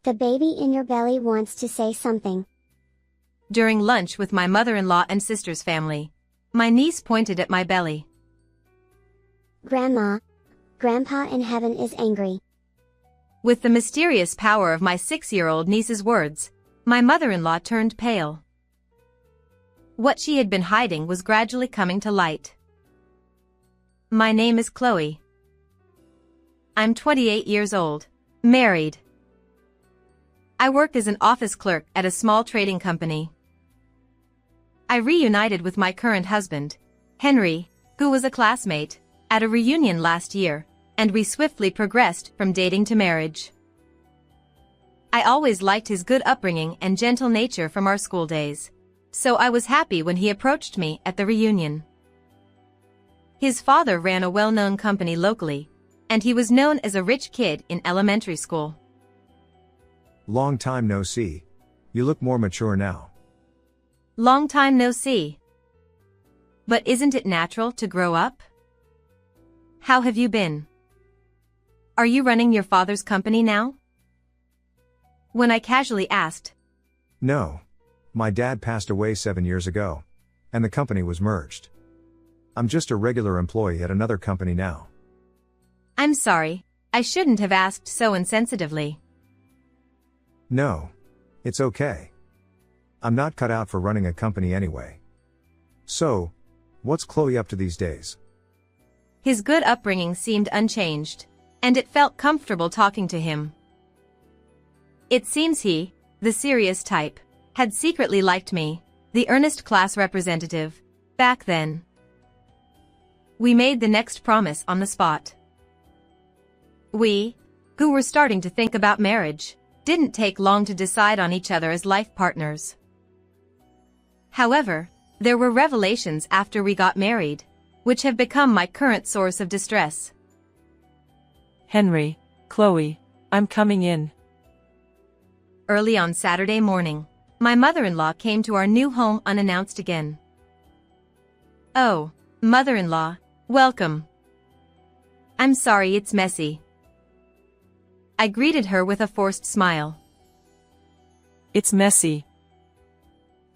The baby in your belly wants to say something. During lunch with my mother-in-law and sister's family, my niece pointed at my belly. Grandma, Grandpa in heaven is angry. With the mysterious power of my 6-year-old niece's words, my mother-in-law turned pale. What she had been hiding was gradually coming to light. My name is Chloe. I'm 28 years old, married. I work as an office clerk at a small trading company. I reunited with my current husband, Henry, who was a classmate, at a reunion last year, and we swiftly progressed from dating to marriage. I always liked his good upbringing and gentle nature from our school days, so I was happy when he approached me at the reunion. His father ran a well-known company locally, and he was known as a rich kid in elementary school. Long time no see. You look more mature now. Long time no see. But isn't it natural to grow up? How have you been? Are you running your father's company now? When I casually asked. No. My dad passed away 7 years ago, and the company was merged. I'm just a regular employee at another company now. I'm sorry, I shouldn't have asked so insensitively. No. It's okay. I'm not cut out for running a company anyway. So, what's Chloe up to these days? His good upbringing seemed unchanged, and it felt comfortable talking to him. It seems he, the serious type, had secretly liked me, the earnest class representative, back then. We made the next promise on the spot. We, who were starting to think about marriage, didn't take long to decide on each other as life partners. However, there were revelations after we got married, which have become my current source of distress. Henry, Chloe, I'm coming in. Early on Saturday morning, my mother-in-law came to our new home unannounced again. Oh, mother-in-law, welcome. I'm sorry it's messy. I greeted her with a forced smile. It's messy.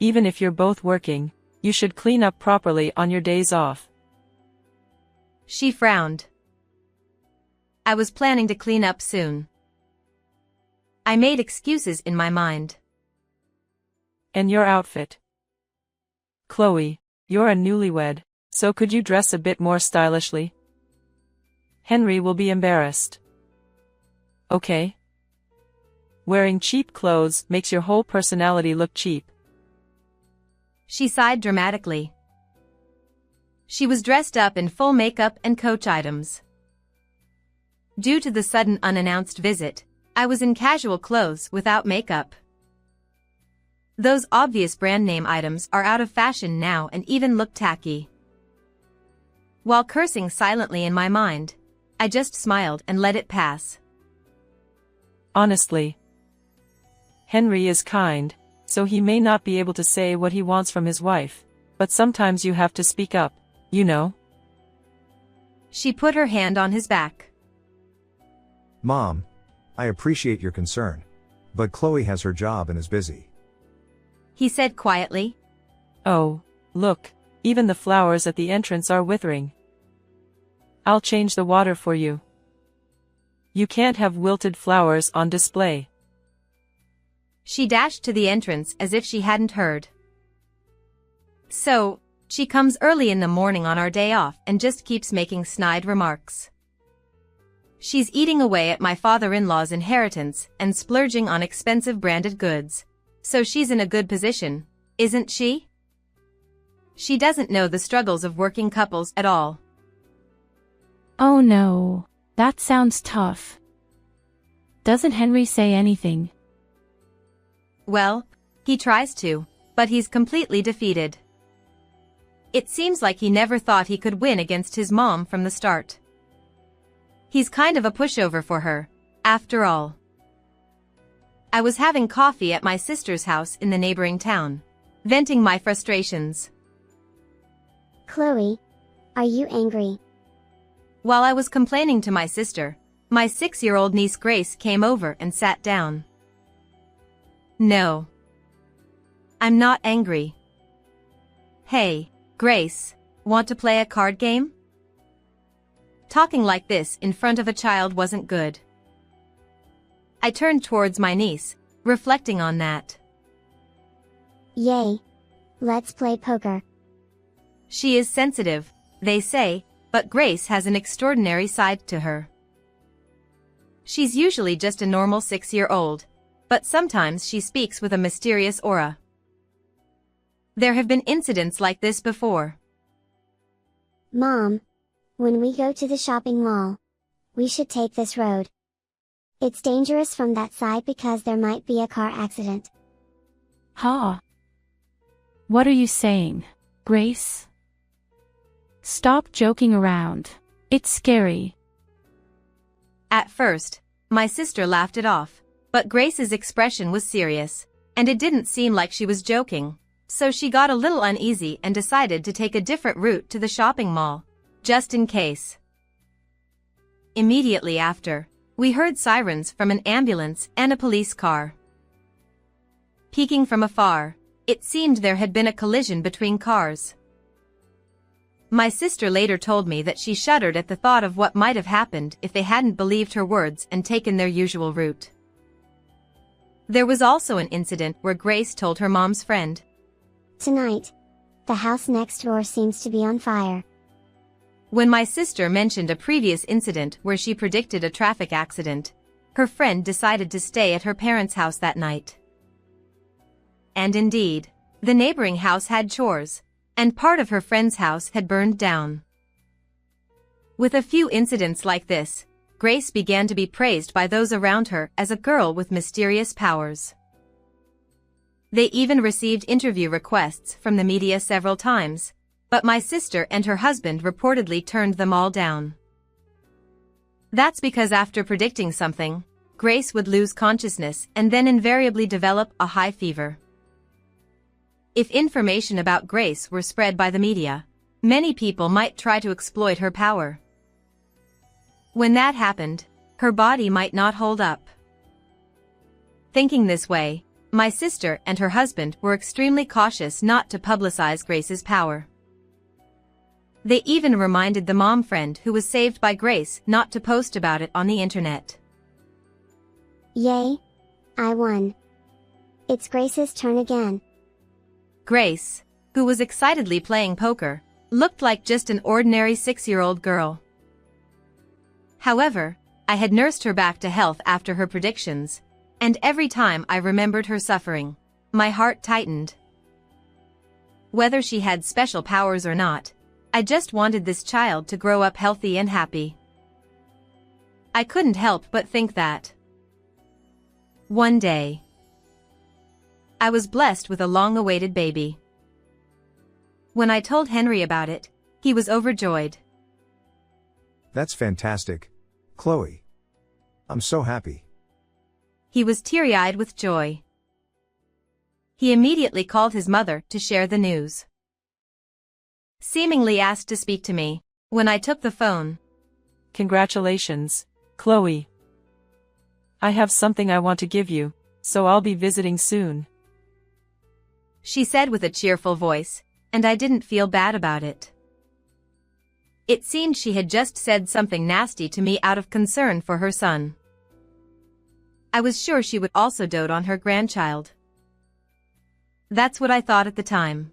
Even if you're both working, you should clean up properly on your days off. She frowned. I was planning to clean up soon. I made excuses in my mind. And your outfit. Chloe, you're a newlywed, so could you dress a bit more stylishly? Henry will be embarrassed. Okay? Wearing cheap clothes makes your whole personality look cheap. She sighed dramatically. She was dressed up in full makeup and Coach items. Due to the sudden unannounced visit, I was in casual clothes without makeup. Those obvious brand name items are out of fashion now and even look tacky. While cursing silently in my mind, I just smiled and let it pass. Honestly, Henry is kind, so he may not be able to say what he wants from his wife, but sometimes you have to speak up, you know? She put her hand on his back. Mom, I appreciate your concern, but Chloe has her job and is busy. He said quietly. Oh, look, even the flowers at the entrance are withering. I'll change the water for you. You can't have wilted flowers on display. She dashed to the entrance as if she hadn't heard. So, she comes early in the morning on our day off and just keeps making snide remarks. She's eating away at my father-in-law's inheritance and splurging on expensive branded goods. So she's in a good position, isn't she? She doesn't know the struggles of working couples at all. Oh no, that sounds tough. Doesn't Henry say anything? Well, he tries to, but he's completely defeated. It seems like he never thought he could win against his mom from the start. He's kind of a pushover for her, after all. I was having coffee at my sister's house in the neighboring town, venting my frustrations. Chloe, are you angry? While I was complaining to my sister, my 6-year-old niece Grace came over and sat down. No. I'm not angry. Hey, Grace, want to play a card game? Talking like this in front of a child wasn't good. I turned towards my niece, reflecting on that. Yay! Let's play poker. She is sensitive, they say, but Grace has an extraordinary side to her. She's usually just a normal 6-year-old, but sometimes she speaks with a mysterious aura. There have been incidents like this before. Mom, when we go to the shopping mall, we should take this road. It's dangerous from that side because there might be a car accident. Ha! What are you saying, Grace? Stop joking around. It's scary. At first, my sister laughed it off, but Grace's expression was serious, and it didn't seem like she was joking, so she got a little uneasy and decided to take a different route to the shopping mall, just in case. Immediately after, we heard sirens from an ambulance and a police car. Peeking from afar, it seemed there had been a collision between cars. My sister later told me that she shuddered at the thought of what might have happened if they hadn't believed her words and taken their usual route. There was also an incident where Grace told her mom's friend, Tonight, the house next door seems to be on fire. When my sister mentioned a previous incident where she predicted a traffic accident, her friend decided to stay at her parents' house that night. And indeed, the neighboring house had chores, and part of her friend's house had burned down. With a few incidents like this, Grace began to be praised by those around her as a girl with mysterious powers. They even received interview requests from the media several times, but my sister and her husband reportedly turned them all down. That's because after predicting something, Grace would lose consciousness and then invariably develop a high fever. If information about Grace were spread by the media, many people might try to exploit her power. When that happened, her body might not hold up. Thinking this way, my sister and her husband were extremely cautious not to publicize Grace's power. They even reminded the mom friend who was saved by Grace not to post about it on the internet. Yay! I won. It's Grace's turn again. Grace, who was excitedly playing poker, looked like just an ordinary 6-year-old girl. However, I had nursed her back to health after her predictions, and every time I remembered her suffering, my heart tightened. Whether she had special powers or not, I just wanted this child to grow up healthy and happy. I couldn't help but think that. One day, I was blessed with a long-awaited baby. When I told Henry about it, he was overjoyed. That's fantastic, Chloe. I'm so happy. He was teary-eyed with joy. He immediately called his mother to share the news. Seemingly asked to speak to me, when I took the phone. Congratulations, Chloe. I have something I want to give you, so I'll be visiting soon. She said with a cheerful voice, and I didn't feel bad about it. It seemed she had just said something nasty to me out of concern for her son. I was sure she would also dote on her grandchild. That's what I thought at the time.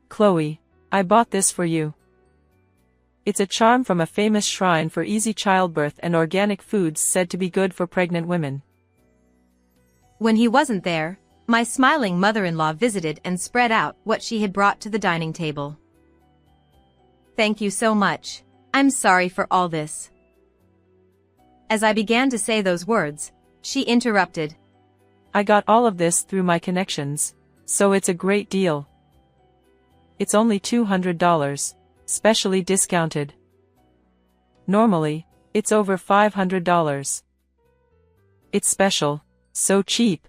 Chloe, I bought this for you. It's a charm from a famous shrine for easy childbirth and organic foods said to be good for pregnant women. When he wasn't there, my smiling mother-in-law visited and spread out what she had brought to the dining table. Thank you so much. I'm sorry for all this. As I began to say those words, she interrupted. I got all of this through my connections, so it's a great deal. It's only $200, specially discounted. Normally, it's over $500. It's special, so cheap.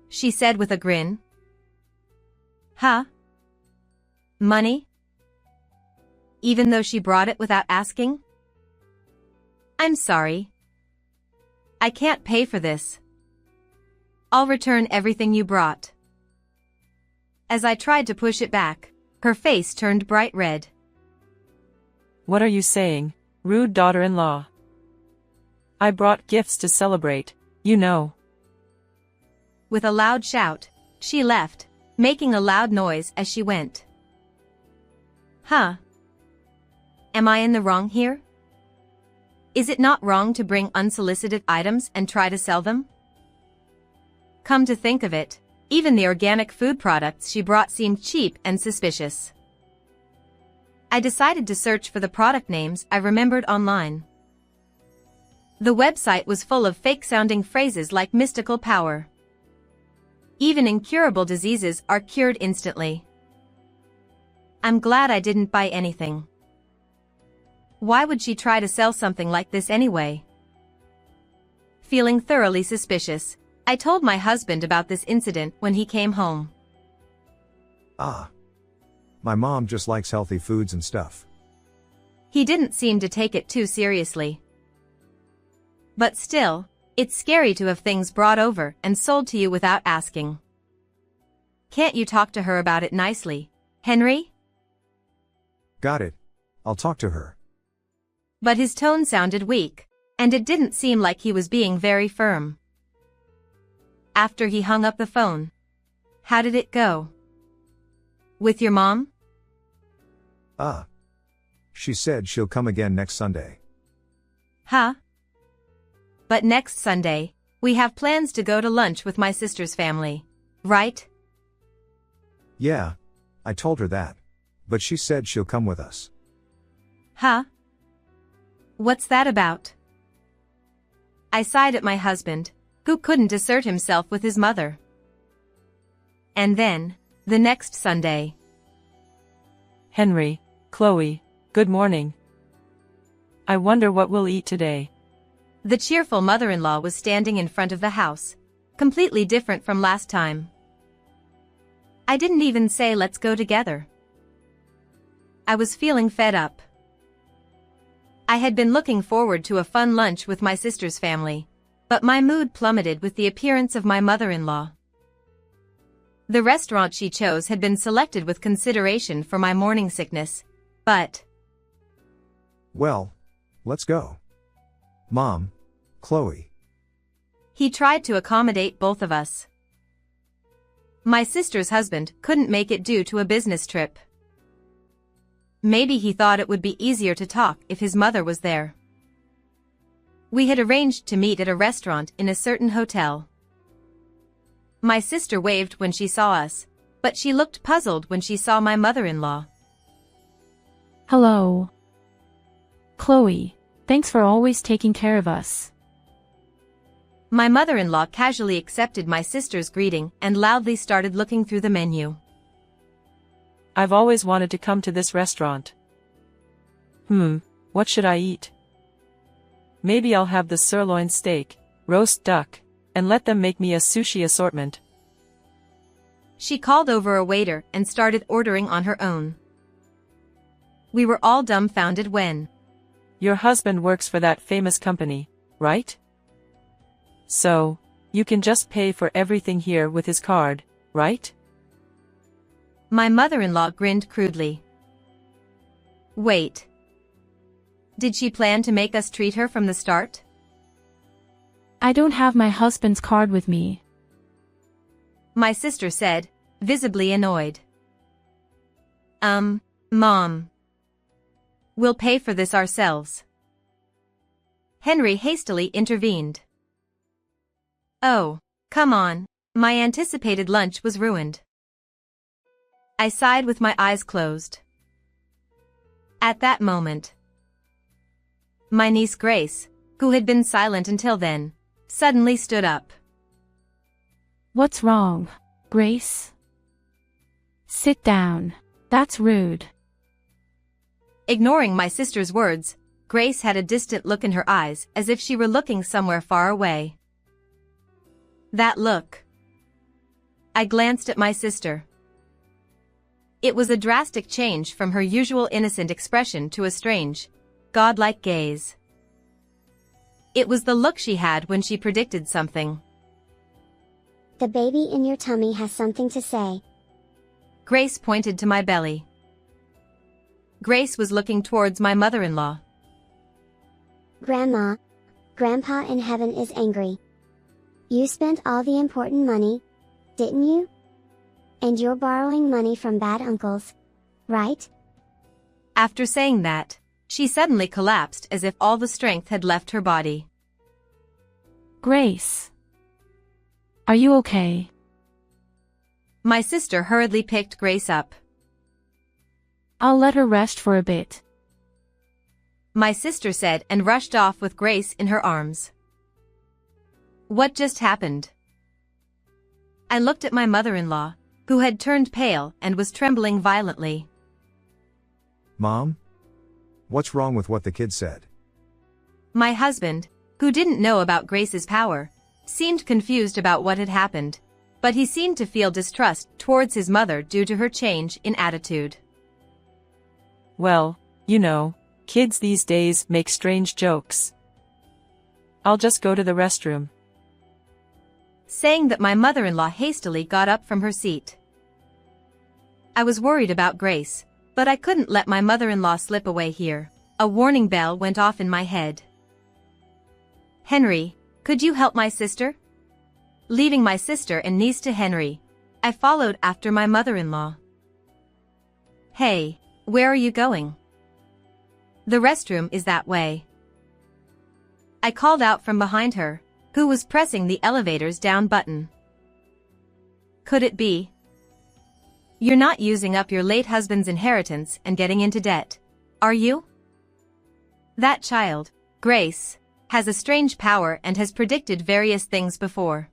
She said with a grin. Huh? Money? Even though she brought it without asking? I'm sorry. I can't pay for this. I'll return everything you brought. As I tried to push it back, her face turned bright red. What are you saying, rude daughter-in-law? I brought gifts to celebrate, you know. With a loud shout, she left, making a loud noise as she went. Huh? Am I in the wrong here? Is it not wrong to bring unsolicited items and try to sell them? Come to think of it, even the organic food products she brought seemed cheap and suspicious. I decided to search for the product names I remembered online. The website was full of fake-sounding phrases like mystical power. Even incurable diseases are cured instantly. I'm glad I didn't buy anything. Why would she try to sell something like this anyway? Feeling thoroughly suspicious, I told my husband about this incident when he came home. Ah. My mom just likes healthy foods and stuff. He didn't seem to take it too seriously. But still, it's scary to have things brought over and sold to you without asking. Can't you talk to her about it nicely, Henry? Got it. I'll talk to her. But his tone sounded weak, and it didn't seem like he was being very firm. After he hung up the phone. How did it go? With your mom? Ah. She said she'll come again next Sunday. Huh? But next Sunday, we have plans to go to lunch with my sister's family, right? Yeah. I told her that. But she said she'll come with us. Huh? What's that about? I sighed at my husband, who couldn't assert himself with his mother. And then, the next Sunday. Henry, Chloe, good morning. I wonder what we'll eat today. The cheerful mother-in-law was standing in front of the house, completely different from last time. I didn't even say let's go together. I was feeling fed up. I had been looking forward to a fun lunch with my sister's family, but my mood plummeted with the appearance of my mother-in-law. The restaurant she chose had been selected with consideration for my morning sickness, but... Well, let's go. Mom, Chloe. He tried to accommodate both of us. My sister's husband couldn't make it due to a business trip. Maybe he thought it would be easier to talk if his mother was there. We had arranged to meet at a restaurant in a certain hotel. My sister waved when she saw us, but she looked puzzled when she saw my mother-in-law. Hello. Chloe, thanks for always taking care of us. My mother-in-law casually accepted my sister's greeting and loudly started looking through the menu. I've always wanted to come to this restaurant. What should I eat? Maybe I'll have the sirloin steak, roast duck, and let them make me a sushi assortment. She called over a waiter and started ordering on her own. We were all dumbfounded when... Your husband works for that famous company, right? So, you can just pay for everything here with his card, right? My mother-in-law grinned crudely. Wait. Did she plan to make us treat her from the start? I don't have my husband's card with me. My sister said, visibly annoyed. Mom. We'll pay for this ourselves. Henry hastily intervened. Oh, come on, my anticipated lunch was ruined. I sighed with my eyes closed. At that moment, my niece Grace, who had been silent until then, suddenly stood up. What's wrong, Grace? Sit down. That's rude. Ignoring my sister's words, Grace had a distant look in her eyes as if she were looking somewhere far away. That look. I glanced at my sister. It was a drastic change from her usual innocent expression to a strange, godlike gaze. It was the look she had when she predicted something. The baby in your tummy has something to say. Grace pointed to my belly. Grace was looking towards my mother-in-law. Grandma, Grandpa in heaven is angry. You spent all the important money, didn't you? And you're borrowing money from bad uncles, right? After saying that, she suddenly collapsed as if all the strength had left her body. Grace. Are you okay? My sister hurriedly picked Grace up. I'll let her rest for a bit. My sister said and rushed off with Grace in her arms. What just happened? I looked at my mother-in-law, who had turned pale and was trembling violently. Mom? What's wrong with what the kid said? My husband, who didn't know about Grace's power, seemed confused about what had happened, but he seemed to feel distrust towards his mother due to her change in attitude. Well, you know, kids these days make strange jokes. I'll just go to the restroom. Saying that, my mother-in-law hastily got up from her seat. I was worried about Grace, but I couldn't let my mother-in-law slip away here. A warning bell went off in my head. Henry, could you help my sister? Leaving my sister and niece to Henry, I followed after my mother-in-law. Hey, where are you going? The restroom is that way. I called out from behind her, who was pressing the elevator's down button. Could it be? You're not using up your late husband's inheritance and getting into debt, are you? That child, Grace, has a strange power and has predicted various things before.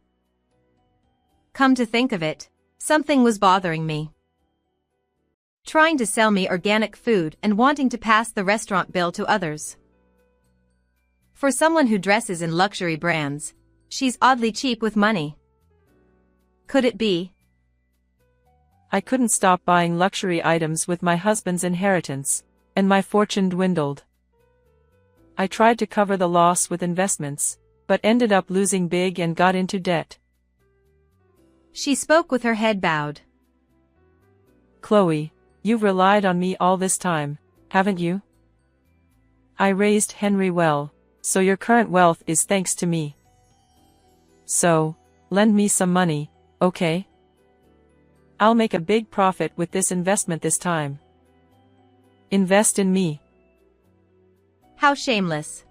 Come to think of it, something was bothering me. Trying to sell me organic food and wanting to pass the restaurant bill to others. For someone who dresses in luxury brands, she's oddly cheap with money. Could it be? I couldn't stop buying luxury items with my husband's inheritance, and my fortune dwindled. I tried to cover the loss with investments, but ended up losing big and got into debt. She spoke with her head bowed. Chloe, you've relied on me all this time, haven't you? I raised Henry well, so your current wealth is thanks to me. So, lend me some money, okay? I'll make a big profit with this investment this time. Invest in me. How shameless.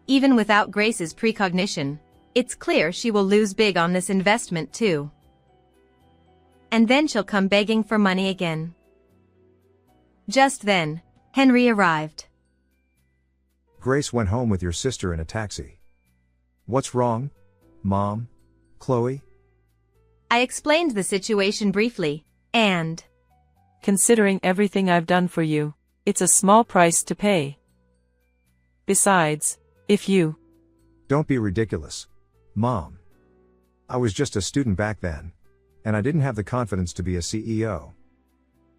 Even without Grace's precognition, it's clear she will lose big on this investment too. And then she'll come begging for money again. Just then, Henry arrived. Grace went home with your sister in a taxi. What's wrong, Mom? Chloe? I explained the situation briefly, and... Considering everything I've done for you, it's a small price to pay. Besides, if you... Don't be ridiculous, Mom. I was just a student back then, and I didn't have the confidence to be a CEO.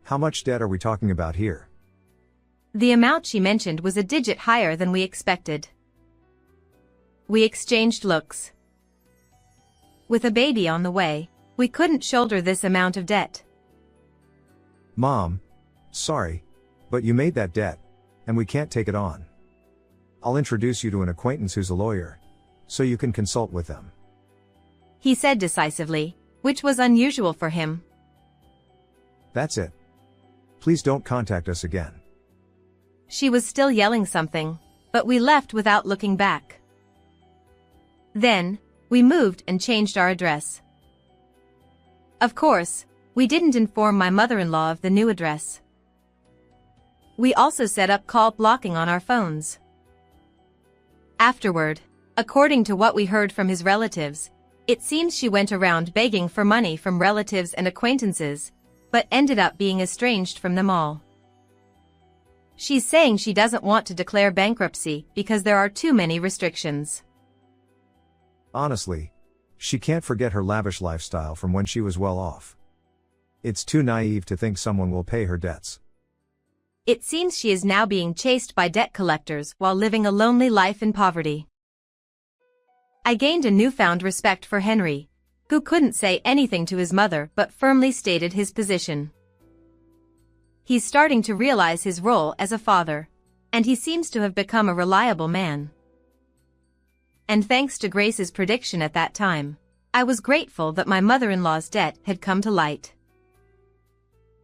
How much debt are we talking about here? The amount she mentioned was a digit higher than we expected. We exchanged looks. With a baby on the way, we couldn't shoulder this amount of debt. Mom, sorry, but you made that debt, and we can't take it on. I'll introduce you to an acquaintance who's a lawyer, so you can consult with them. He said decisively, which was unusual for him. That's it. Please don't contact us again. She was still yelling something, but we left without looking back. Then, we moved and changed our address. Of course, we didn't inform my mother-in-law of the new address. We also set up call blocking on our phones. Afterward, according to what we heard from his relatives, it seems she went around begging for money from relatives and acquaintances, but ended up being estranged from them all. She's saying she doesn't want to declare bankruptcy because there are too many restrictions. Honestly, she can't forget her lavish lifestyle from when she was well off. It's too naive to think someone will pay her debts. It seems she is now being chased by debt collectors while living a lonely life in poverty. I gained a newfound respect for Henry, who couldn't say anything to his mother but firmly stated his position. He's starting to realize his role as a father, and he seems to have become a reliable man. And thanks to Grace's prediction at that time, I was grateful that my mother-in-law's debt had come to light.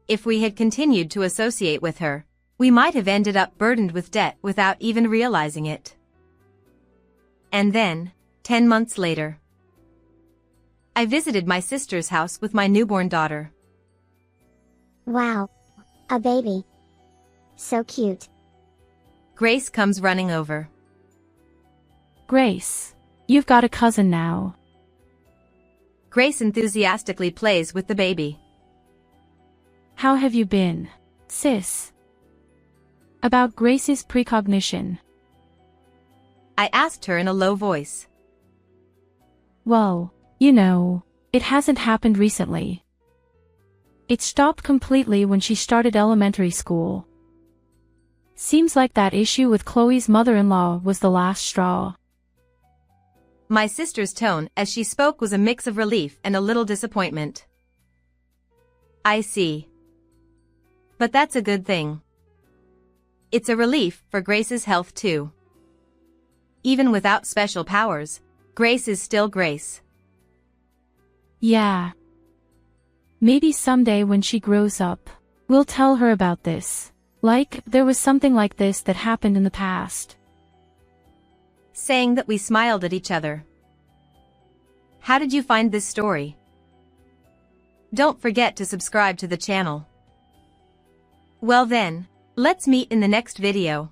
If we had continued to associate with her, we might have ended up burdened with debt without even realizing it. And then, 10 months later, I visited my sister's house with my newborn daughter. Wow. A baby. So cute. Grace comes running over. Grace, you've got a cousin now. Grace enthusiastically plays with the baby. How have you been, sis? About Grace's precognition. I asked her in a low voice. Well, you know, it hasn't happened recently. It stopped completely when she started elementary school. Seems like that issue with Chloe's mother-in-law was the last straw. My sister's tone as she spoke was a mix of relief and a little disappointment. I see. But that's a good thing. It's a relief for Grace's health too. Even without special powers, Grace is still Grace. Yeah. Maybe someday when she grows up, we'll tell her about this. Like, there was something like this that happened in the past. Saying that, we smiled at each other. How did you find this story? Don't forget to subscribe to the channel. Well then, let's meet in the next video.